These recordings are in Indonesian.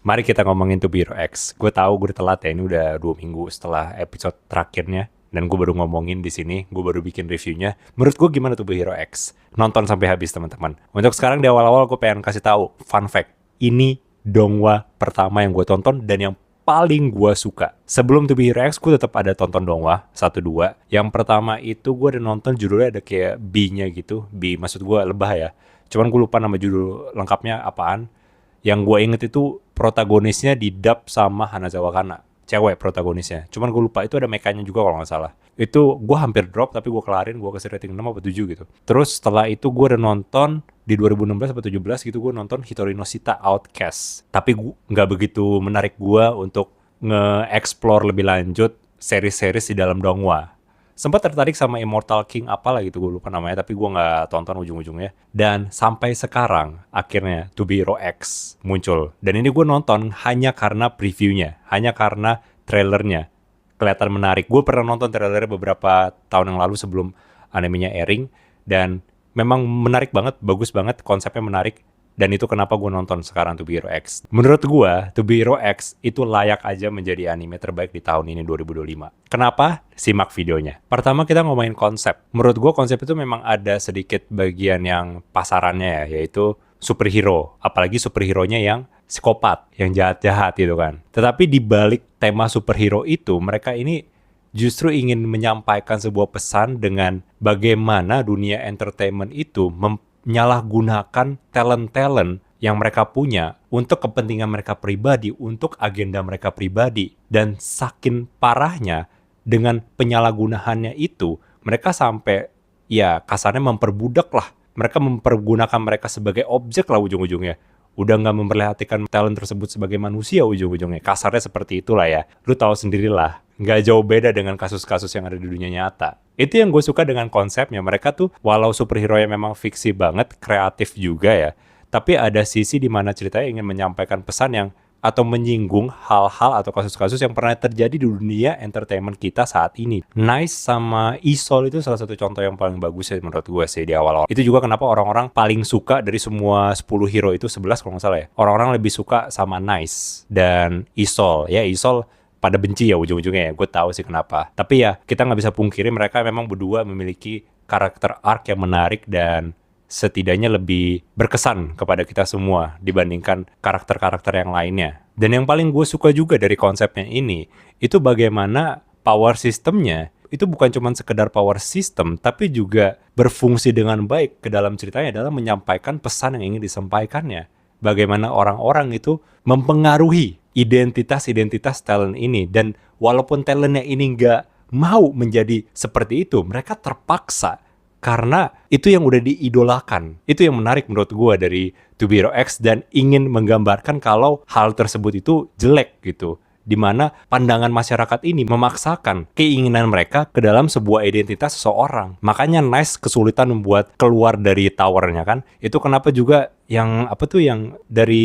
Mari kita ngomongin To Be Hero X. Gue tahu gue udah telat ya, ini udah 2 minggu setelah episode terakhirnya. Dan gue baru ngomongin di sini, gue baru bikin reviewnya. Menurut gue gimana To Be Hero X? Nonton sampai habis teman-teman. Untuk sekarang di awal-awal gue pengen kasih tahu fun fact. Ini dongwa pertama yang gue tonton dan yang paling gue suka. Sebelum To Be Hero X, gue tetap ada tonton dongwa 1-2. Yang pertama itu gue ada nonton judulnya ada kayak B-nya gitu. B maksud gue lebah ya. Cuman gue lupa nama judul lengkapnya apaan. Yang gue inget itu protagonisnya di-dub sama Hanazawa Kana. Cewek protagonisnya. Cuman gue lupa itu ada mekanya juga kalau nggak salah. Itu gue hampir drop tapi gue kelarin. Gue kasih rating 6 atau 7 gitu. Terus setelah itu gue udah nonton di 2016 atau 17 gitu gue nonton Hitori no Shita Outcast. Tapi nggak begitu menarik gue untuk nge-explore lebih lanjut series-series di dalam dongwa. Sempat tertarik sama Immortal King apalah gitu, gue lupa namanya, tapi gue nggak tonton ujung-ujungnya. Dan sampai sekarang, akhirnya To Be Hero X muncul. Dan ini gue nonton hanya karena previewnya, hanya karena trailernya. Kelihatan menarik. Gue pernah nonton trailernya beberapa tahun yang lalu sebelum animenya airing. Dan memang menarik banget, bagus banget, konsepnya menarik. Dan itu kenapa gue nonton sekarang To Be Hero X. Menurut gue, To Be Hero X itu layak aja menjadi anime terbaik di tahun ini 2025. Kenapa? Simak videonya. Pertama kita ngomongin konsep. Menurut gue konsep itu memang ada sedikit bagian yang pasarannya ya, yaitu superhero. Apalagi superhero-nya yang psikopat, yang jahat-jahat gitu kan. Tetapi di balik tema superhero itu, mereka ini justru ingin menyampaikan sebuah pesan dengan bagaimana dunia entertainment itu menyalahgunakan talent-talent yang mereka punya untuk kepentingan mereka pribadi, untuk agenda mereka pribadi. Dan saking parahnya dengan penyalahgunaannya itu, mereka sampai ya kasarnya memperbudak lah. Mereka mempergunakan mereka sebagai objek lah ujung-ujungnya. Udah nggak memperhatikan talent tersebut sebagai manusia ujung-ujungnya. Kasarnya seperti itulah ya. Lu tahu sendirilah. Nggak jauh beda dengan kasus-kasus yang ada di dunia nyata. Itu yang gue suka dengan konsepnya. Mereka tuh walau superhero yang memang fiksi banget, kreatif juga ya. Tapi ada sisi di mana ceritanya ingin menyampaikan pesan yang atau menyinggung hal-hal atau kasus-kasus yang pernah terjadi di dunia entertainment kita saat ini. Nice sama Isol itu salah satu contoh yang paling bagus ya menurut gue sih di awal-awal. Itu juga kenapa orang-orang paling suka dari semua 10 hero itu 11 kalau nggak salah ya. Orang-orang lebih suka sama Nice dan Isol. Ya Isol pada benci ya ujung-ujungnya ya. Gue tahu sih kenapa. Tapi ya kita nggak bisa pungkiri mereka memang berdua memiliki karakter arc yang menarik dan setidaknya lebih berkesan kepada kita semua dibandingkan karakter-karakter yang lainnya. Dan yang paling gue suka juga dari konsepnya ini, itu bagaimana power systemnya itu bukan cuma sekedar power system, tapi juga berfungsi dengan baik ke dalam ceritanya adalah menyampaikan pesan yang ingin disampaikannya. Bagaimana orang-orang itu mempengaruhi identitas-identitas talent ini. Dan walaupun talentnya ini nggak mau menjadi seperti itu, mereka terpaksa. Karena itu yang udah diidolakan. Itu yang menarik menurut gue dari To Be Hero X dan ingin menggambarkan kalau hal tersebut itu jelek gitu. Dimana pandangan masyarakat ini memaksakan keinginan mereka ke dalam sebuah identitas seseorang. Makanya Nice kesulitan membuat keluar dari towernya kan. Itu kenapa juga yang yang dari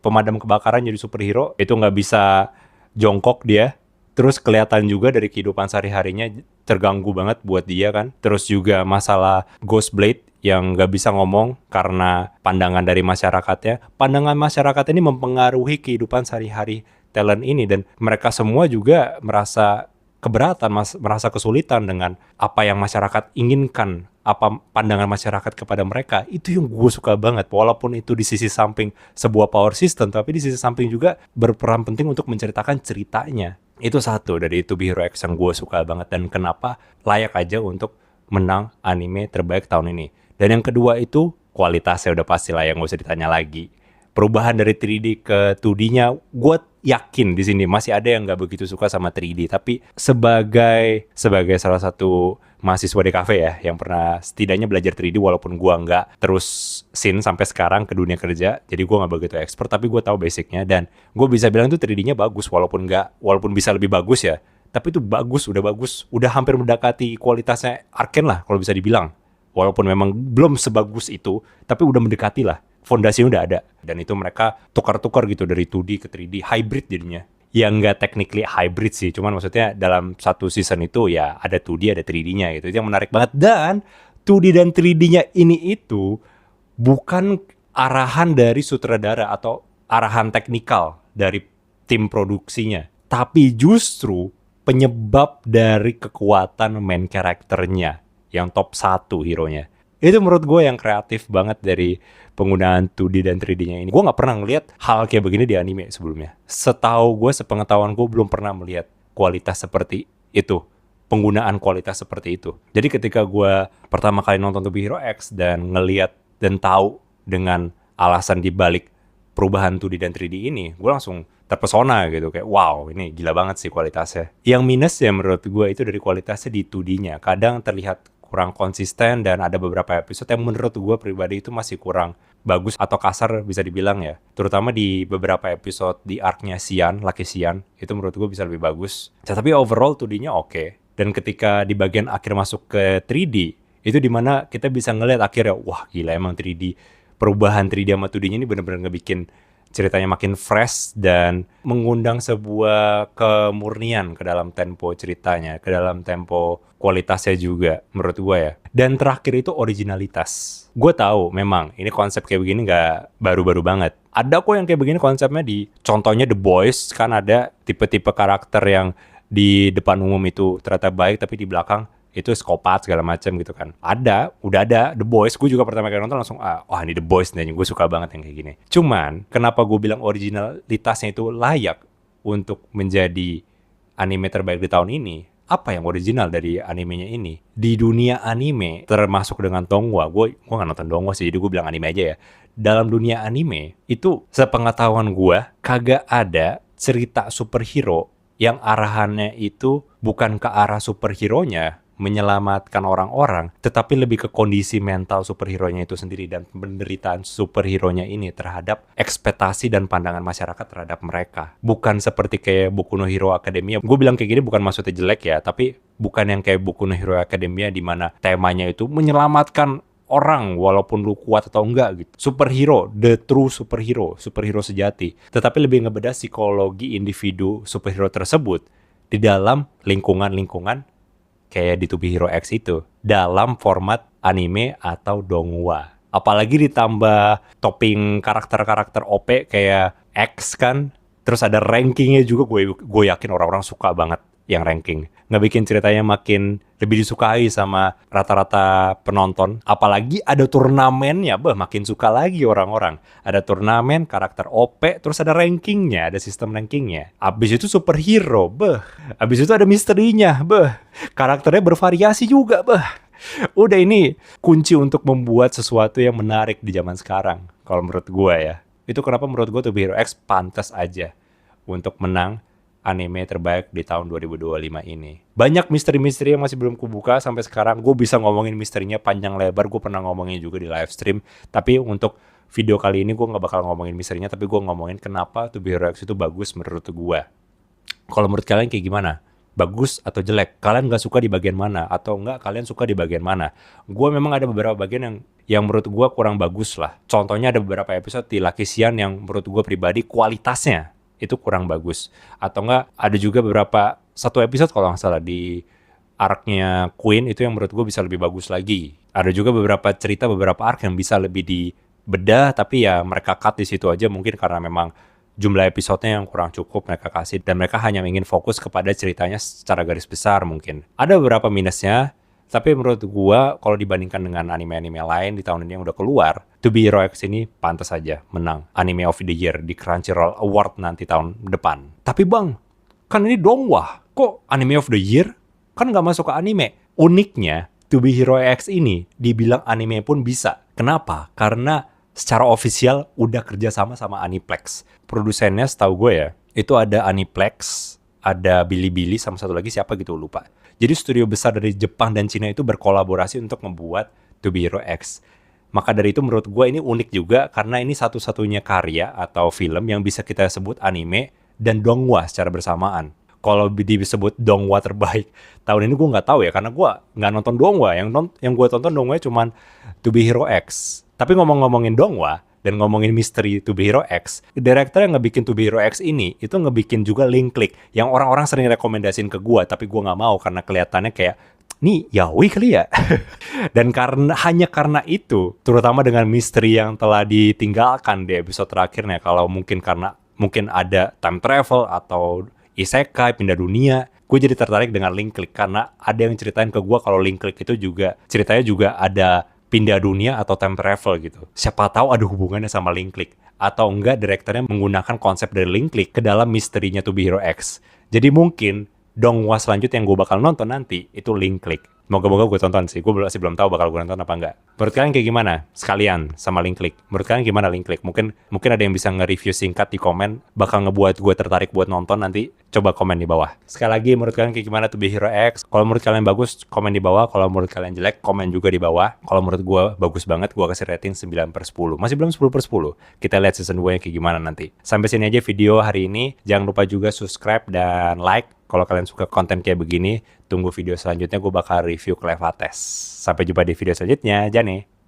pemadam kebakaran jadi superhero itu nggak bisa jongkok dia. Terus kelihatan juga dari kehidupan sehari-harinya terganggu banget buat dia kan. Terus juga masalah Ghostblade yang nggak bisa ngomong karena pandangan dari masyarakatnya. Pandangan masyarakat ini mempengaruhi kehidupan sehari-hari talent ini. Dan mereka semua juga merasa keberatan, merasa kesulitan dengan apa yang masyarakat inginkan. Apa pandangan masyarakat kepada mereka. Itu yang gue suka banget. Walaupun itu di sisi samping sebuah power system, tapi di sisi samping juga berperan penting untuk menceritakan ceritanya. Itu satu dari To Be Hero X yang gue suka banget dan kenapa layak aja untuk menang anime terbaik tahun ini. Dan yang kedua itu kualitasnya udah pasti lah yang gak usah ditanya lagi. Perubahan dari 3D ke 2D-nya, gue yakin di sini masih ada yang nggak begitu suka sama 3D. Tapi sebagai salah satu mahasiswa di kafe ya, yang pernah setidaknya belajar 3D walaupun gue nggak terus sampai sekarang ke dunia kerja, jadi gue nggak begitu expert, tapi gue tahu basicnya dan gue bisa bilang tuh 3D-nya bagus walaupun bisa lebih bagus ya. Tapi itu bagus, udah hampir mendekati kualitasnya Arcane lah kalau bisa dibilang. Walaupun memang belum sebagus itu, tapi udah mendekati lah. Fondasinya udah ada. Dan itu mereka tukar-tukar gitu dari 2D ke 3D. Hybrid jadinya. Yang nggak technically hybrid sih. Cuman maksudnya dalam satu season itu ya ada 2D, ada 3D-nya gitu. Itu yang menarik banget. Dan 2D dan 3D-nya ini itu bukan arahan dari sutradara atau arahan teknikal dari tim produksinya, tapi justru penyebab dari kekuatan main karakternya yang top 1 hero-nya. Itu menurut gue yang kreatif banget dari penggunaan 2D dan 3D-nya ini. Gue nggak pernah ngeliat hal kayak begini di anime sebelumnya. Setahu gue, sepengetahuan gue belum pernah melihat kualitas seperti itu. Penggunaan kualitas seperti itu. Jadi ketika gue pertama kali nonton To Be Hero X dan ngeliat dan tahu dengan alasan dibalik perubahan 2D dan 3D ini, gue langsung terpesona gitu. Kayak wow, ini gila banget sih kualitasnya. Yang minus ya menurut gue itu dari kualitasnya di 2D-nya. Kadang terlihat kurang konsisten dan ada beberapa episode yang menurut gue pribadi itu masih kurang bagus atau kasar bisa dibilang ya. Terutama di beberapa episode di arc-nya Xian, Lucky Xian, itu menurut gue bisa lebih bagus. Tapi overall 2D-nya oke. Dan ketika di bagian akhir masuk ke 3D, itu dimana kita bisa ngeliat akhirnya, wah gila emang 3D. Perubahan 3D sama 2D-nya ini benar-benar ngebikin ceritanya makin fresh dan mengundang sebuah kemurnian ke dalam tempo ceritanya, ke dalam tempo kualitasnya juga menurut gue ya. Dan terakhir itu originalitas. Gue tahu memang ini konsep kayak begini nggak baru-baru banget. Ada kok yang kayak begini konsepnya di contohnya The Boys, kan ada tipe-tipe karakter yang di depan umum itu ternyata baik tapi di belakang itu psikopat segala macam gitu kan. Udah ada The Boys. Gue juga pertama kali nonton langsung wah ini The Boys nih, gue suka banget yang kayak gini. Cuman kenapa gue bilang originalitasnya itu layak untuk menjadi anime terbaik di tahun ini? Apa yang original dari animenya ini? Di dunia anime termasuk dengan Donghua, gue gak nonton Donghua sih, jadi gue bilang anime aja ya. Dalam dunia anime itu sepengetahuan gue kagak ada cerita superhero yang arahannya itu bukan ke arah superhero-nya menyelamatkan orang-orang, tetapi lebih ke kondisi mental superhero-nya itu sendiri dan penderitaan superhero-nya ini terhadap ekspektasi dan pandangan masyarakat terhadap mereka. Bukan seperti kayak Boku no Hero Academia. Gue bilang kayak gini bukan maksudnya jelek ya, tapi bukan yang kayak Boku no Hero Academia di mana temanya itu menyelamatkan orang walaupun lu kuat atau enggak gitu. Superhero, the true superhero, superhero sejati. Tetapi lebih ngebedah psikologi individu superhero tersebut di dalam lingkungan-lingkungan kayak di To Be Hero X itu dalam format anime atau donghua. Apalagi ditambah topping karakter-karakter OP kayak X kan, terus ada rankingnya juga. Gue yakin orang-orang suka banget yang ranking. Ngebikin ceritanya makin lebih disukai sama rata-rata penonton. Apalagi ada turnamennya, makin suka lagi orang-orang. Ada turnamen, karakter OP, terus ada rankingnya, ada sistem rankingnya. Abis itu superhero, abis itu ada misterinya, karakternya bervariasi juga, Udah ini kunci untuk membuat sesuatu yang menarik di zaman sekarang. Kalau menurut gue ya. Itu kenapa menurut gue To Be Hero X pantas aja untuk menang anime terbaik di tahun 2025 ini. Banyak misteri-misteri yang masih belum kubuka sampai sekarang. Gue bisa ngomongin misterinya panjang lebar. Gue pernah ngomongin juga di live stream. Tapi untuk video kali ini gue gak bakal ngomongin misterinya. Tapi gue ngomongin kenapa To Be Hero X itu bagus menurut gue. Kalau menurut kalian kayak gimana? Bagus atau jelek? Kalian gak suka di bagian mana? Atau enggak kalian suka di bagian mana? Gue memang ada beberapa bagian yang menurut gue kurang bagus lah. Contohnya ada beberapa episode di Lucky Xian yang menurut gue pribadi kualitasnya itu kurang bagus. Atau enggak ada juga beberapa satu episode kalau nggak salah di arc-nya Queen itu yang menurut gue bisa lebih bagus lagi. Ada juga beberapa cerita, beberapa arc yang bisa lebih dibedah, tapi ya mereka cut di situ aja mungkin karena memang jumlah episodenya yang kurang cukup mereka kasih dan mereka hanya ingin fokus kepada ceritanya secara garis besar mungkin. Ada beberapa minusnya, tapi menurut gua kalau dibandingkan dengan anime-anime lain di tahun ini yang udah keluar, To Be Hero X ini pantas saja menang Anime of the Year di Crunchyroll Award nanti tahun depan. Tapi bang, kan ini donghua, kok Anime of the Year? Kan nggak masuk ke anime. Uniknya, To Be Hero X ini dibilang anime pun bisa. Kenapa? Karena secara ofisial udah kerja sama Aniplex. Produsennya setahu gue ya, itu ada Aniplex, ada Bilibili, sama satu lagi siapa gitu lupa. Jadi studio besar dari Jepang dan Cina itu berkolaborasi untuk membuat To Be Hero X. Maka dari itu menurut gue ini unik juga karena ini satu-satunya karya atau film yang bisa kita sebut anime dan donghua secara bersamaan. Kalau disebut donghua terbaik tahun ini gue nggak tahu ya, karena gue nggak nonton donghua. Yang gue tonton donghua cuma To Be Hero X. Tapi ngomongin donghua dan ngomongin misteri To Be Hero X, direktur yang ngebikin To Be Hero X ini itu ngebikin juga Link Click yang orang-orang sering rekomendasiin ke gue, tapi gue nggak mau karena kelihatannya kayak nih yaoi kali ya. Dan hanya karena itu, terutama dengan misteri yang telah ditinggalkan di episode terakhirnya, kalau mungkin karena mungkin ada time travel atau isekai, pindah dunia. Gue jadi tertarik dengan Link Click karena ada yang ceritain ke gue kalau Link Click itu juga ceritanya juga ada pindah dunia atau time travel gitu. Siapa tahu ada hubungannya sama Link Click. Atau enggak direkturnya menggunakan konsep dari Link Click ke dalam misterinya To Be Hero X. Jadi mungkin dongwa selanjutnya yang gue bakal nonton nanti itu Link Click. Moga-moga gue tonton sih. Gue masih belum tahu bakal gue nonton apa enggak. Menurut kalian kayak gimana? Sekalian sama Link Click. Menurut kalian gimana Link Click? Mungkin ada yang bisa nge-review singkat di komen. Bakal ngebuat gue tertarik buat nonton nanti. Coba komen di bawah. Sekali lagi menurut kalian kayak gimana To Be Hero X? Kalau menurut kalian bagus, komen di bawah. Kalau menurut kalian jelek, komen juga di bawah. Kalau menurut gue bagus banget, gue kasih rating 9/10. Masih belum 10/10. Kita lihat season 2 yang kayak gimana nanti. Sampai sini aja video hari ini. Jangan lupa juga subscribe dan like. Kalau kalian suka konten kayak begini, tunggu video selanjutnya gue bakal review Clevates. Sampai jumpa di video selanjutnya. Jane.